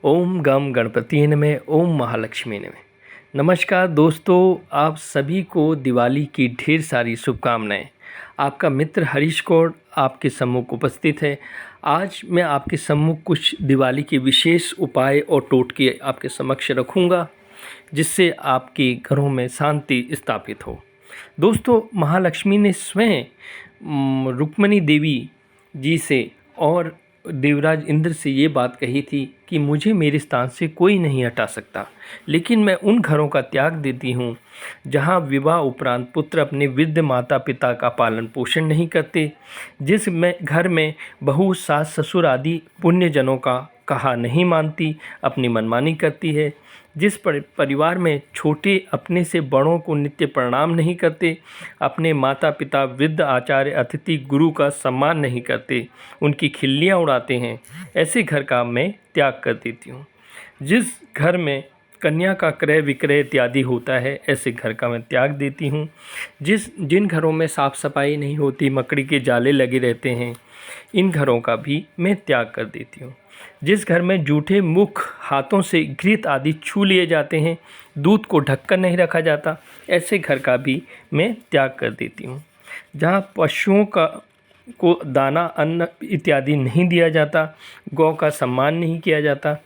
ओम गम गणपति नमः। ओम महालक्ष्मी नमः। नमस्कार दोस्तों, आप सभी को दिवाली की ढेर सारी शुभकामनाएं। आपका मित्र हरीश कौर आपके सम्मुख उपस्थित है। आज मैं आपके सम्मुख कुछ दिवाली के विशेष उपाय और टोटके आपके समक्ष रखूंगा, जिससे आपके घरों में शांति स्थापित हो। दोस्तों, महालक्ष्मी ने स्वयं रुक्मिणी देवी जी से और देवराज इंद्र से ये बात कही थी कि मुझे मेरे स्थान से कोई नहीं हटा सकता, लेकिन मैं उन घरों का त्याग देती हूँ जहाँ विवाह उपरांत पुत्र अपने वृद्ध माता पिता का पालन पोषण नहीं करते, जिस में घर में बहू सास ससुर आदि पुण्यजनों का कहा नहीं मानती, अपनी मनमानी करती है, जिस परिवार में छोटे अपने से बड़ों को नित्य प्रणाम नहीं करते, अपने माता पिता वृद्ध आचार्य अतिथि गुरु का सम्मान नहीं करते, उनकी खिल्लियाँ उड़ाते हैं, ऐसे घर का मैं त्याग कर देती हूँ। जिस घर में कन्या का क्रय विक्रय इत्यादि होता है, ऐसे घर का मैं त्याग देती हूँ। जिन घरों में साफ़ सफाई नहीं होती, मकड़ी के जाले लगे रहते हैं, इन घरों का भी मैं त्याग कर देती हूँ। जिस घर में जूठे मुख हाथों से घृत आदि छू लिए जाते हैं, दूध को ढककर नहीं रखा जाता, ऐसे घर का भी मैं त्याग कर देती हूँ। जहाँ पशुओं को दाना अन्न इत्यादि नहीं दिया जाता, गौ का सम्मान नहीं किया जाता,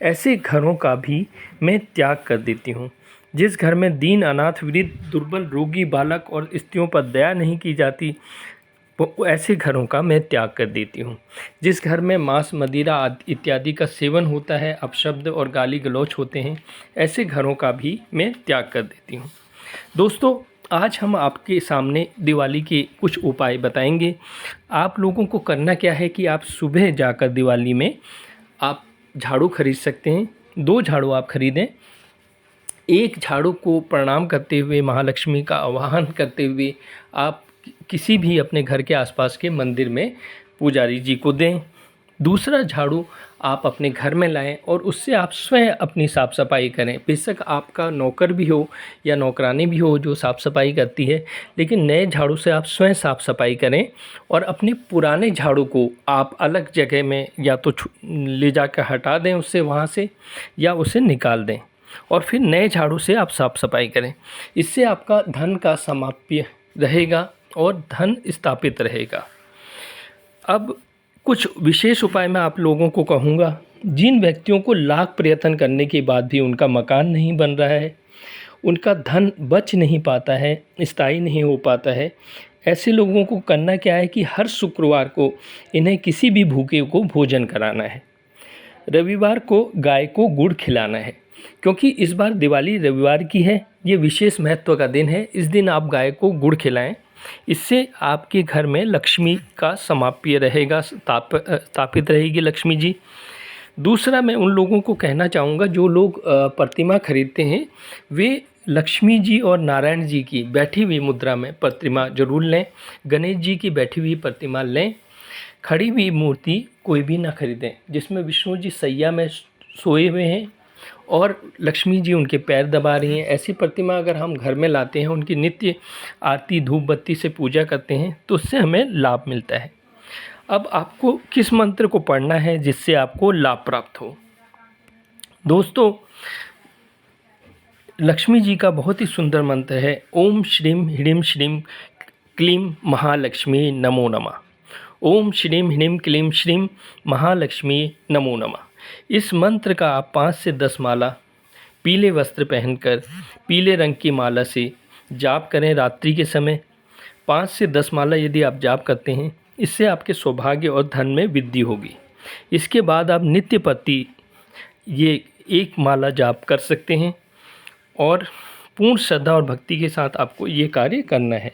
ऐसे घरों का भी मैं त्याग कर देती हूँ। जिस घर में दीन अनाथ वृद्ध दुर्बल रोगी बालक और स्त्रियों पर दया नहीं की जाती, वो ऐसे घरों का मैं त्याग कर देती हूँ। जिस घर में मांस मदिरा इत्यादि का सेवन होता है, अपशब्द और गाली गलौच होते हैं, ऐसे घरों का भी मैं त्याग कर देती हूँ। दोस्तों, आज हम आपके सामने दिवाली के कुछ उपाय बताएंगे। आप लोगों को करना क्या है कि आप सुबह जाकर दिवाली में आप झाड़ू खरीद सकते हैं। 2 झाड़ू आप खरीदें। एक झाड़ू को प्रणाम करते हुए, महालक्ष्मी का आवाहन करते हुए आप किसी भी अपने घर के आसपास के मंदिर में पुजारी जी को दें। दूसरा झाड़ू आप अपने घर में लाएं और उससे आप स्वयं अपनी साफ़ सफाई करें। बेशक आपका नौकर भी हो या नौकरानी भी हो जो साफ़ सफाई करती है, लेकिन नए झाड़ू से आप स्वयं साफ़ सफाई करें और अपने पुराने झाड़ू को आप अलग जगह में या तो ले जाकर हटा दें उससे, वहाँ से, या उसे निकाल दें और फिर नए झाड़ू से आप साफ़ सफाई करें। इससे आपका धन का समाप्य रहेगा और धन स्थापित रहेगा। अब कुछ विशेष उपाय मैं आप लोगों को कहूँगा। जिन व्यक्तियों को लाख प्रयत्न करने के बाद भी उनका मकान नहीं बन रहा है, उनका धन बच नहीं पाता है, स्थायी नहीं हो पाता है, ऐसे लोगों को करना क्या है कि हर शुक्रवार को इन्हें किसी भी भूखे को भोजन कराना है। रविवार को गाय को गुड़ खिलाना है, क्योंकि इस बार दिवाली रविवार की है। ये विशेष महत्व का दिन है। इस दिन आप गाय को गुड़ खिलाएं। इससे आपके घर में लक्ष्मी का समाप्य रहेगा, स्थापित रहेगी लक्ष्मी जी। दूसरा, मैं उन लोगों को कहना चाहूँगा जो लोग प्रतिमा खरीदते हैं, वे लक्ष्मी जी और नारायण जी की बैठी हुई मुद्रा में प्रतिमा जरूर लें। गणेश जी की बैठी हुई प्रतिमा लें। खड़ी हुई मूर्ति कोई भी ना खरीदें जिसमें विष्णु जी सैया में सोए हुए हैं और लक्ष्मी जी उनके पैर दबा रही हैं। ऐसी प्रतिमा अगर हम घर में लाते हैं, उनकी नित्य आरती धूप बत्ती से पूजा करते हैं, तो उससे हमें लाभ मिलता है। अब आपको किस मंत्र को पढ़ना है जिससे आपको लाभ प्राप्त हो? दोस्तों, लक्ष्मी जी का बहुत ही सुंदर मंत्र है, ओम श्रीम ह्रीम श्रीम क्लीम महालक्ष्मी नमो नमः। ओम श्रीम ह्रीम क्लीम श्रीम महालक्ष्मी नमो नमः। इस मंत्र का आप 5 से 10 माला पीले वस्त्र पहनकर पीले रंग की माला से जाप करें रात्रि के समय। 5 से 10 माला यदि आप जाप करते हैं, इससे आपके सौभाग्य और धन में वृद्धि होगी। इसके बाद आप नित्य प्रति ये 1 माला जाप कर सकते हैं और पूर्ण श्रद्धा और भक्ति के साथ आपको ये कार्य करना है।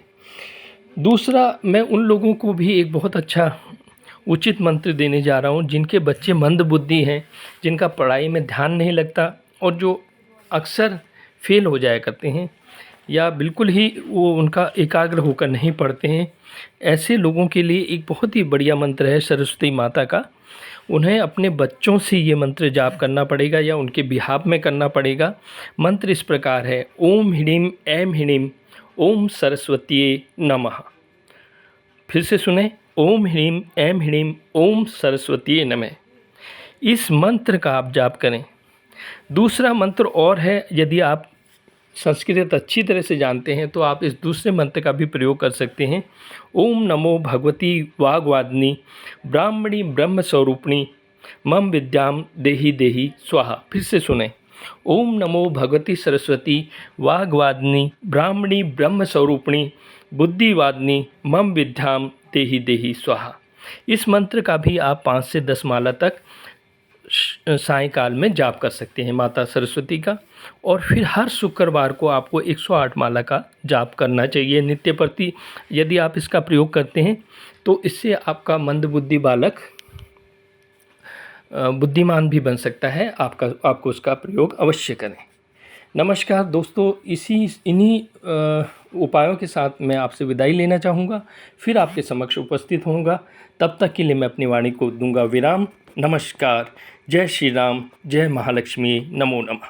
दूसरा, मैं उन लोगों को भी एक बहुत अच्छा उचित मंत्र देने जा रहा हूँ जिनके बच्चे मंद बुद्धि हैं, जिनका पढ़ाई में ध्यान नहीं लगता और जो अक्सर फेल हो जाया करते हैं या बिल्कुल ही वो उनका एकाग्र होकर नहीं पढ़ते हैं। ऐसे लोगों के लिए एक बहुत ही बढ़िया मंत्र है सरस्वती माता का। उन्हें अपने बच्चों से ये मंत्र जाप करना पड़ेगा या उनके बिहाफ में करना पड़ेगा। मंत्र इस प्रकार है, ओम ह्रीम ऐं ह्रीम ओम सरस्वतीये नमः। फिर से सुने, ओम ह्रीम ऐं ह्रीम ओम सरस्वतीये नमः। इस मंत्र का आप जाप करें। दूसरा मंत्र और है, यदि आप संस्कृत अच्छी तरह से जानते हैं तो आप इस दूसरे मंत्र का भी प्रयोग कर सकते हैं। ओम नमो भगवती वाग्वादिनी ब्राह्मणी ब्रह्म स्वरूपिणी मम विद्याम देहि देहि स्वाहा। फिर से सुने। ओम नमो भगवती सरस्वती वाग्वादिनी ब्राह्मणी ब्रह्म स्वरूपिणी बुद्धिवादिनी मम विद्याम देहि देहि स्वाहा। इस मंत्र का भी आप 5 से 10 माला तक सायंकाल में जाप कर सकते हैं माता सरस्वती का। और फिर हर शुक्रवार को आपको 108 माला का जाप करना चाहिए नित्य प्रति। यदि आप इसका प्रयोग करते हैं तो इससे आपका मंदबुद्धि बालक बुद्धिमान भी बन सकता है। आपको उसका प्रयोग अवश्य करें। नमस्कार दोस्तों, इन्हीं उपायों के साथ मैं आपसे विदाई लेना चाहूँगा। फिर आपके समक्ष उपस्थित होऊंगा। तब तक के लिए मैं अपनी वाणी को दूंगा विराम। नमस्कार। जय श्री राम, जय महालक्ष्मी, नमो नमः।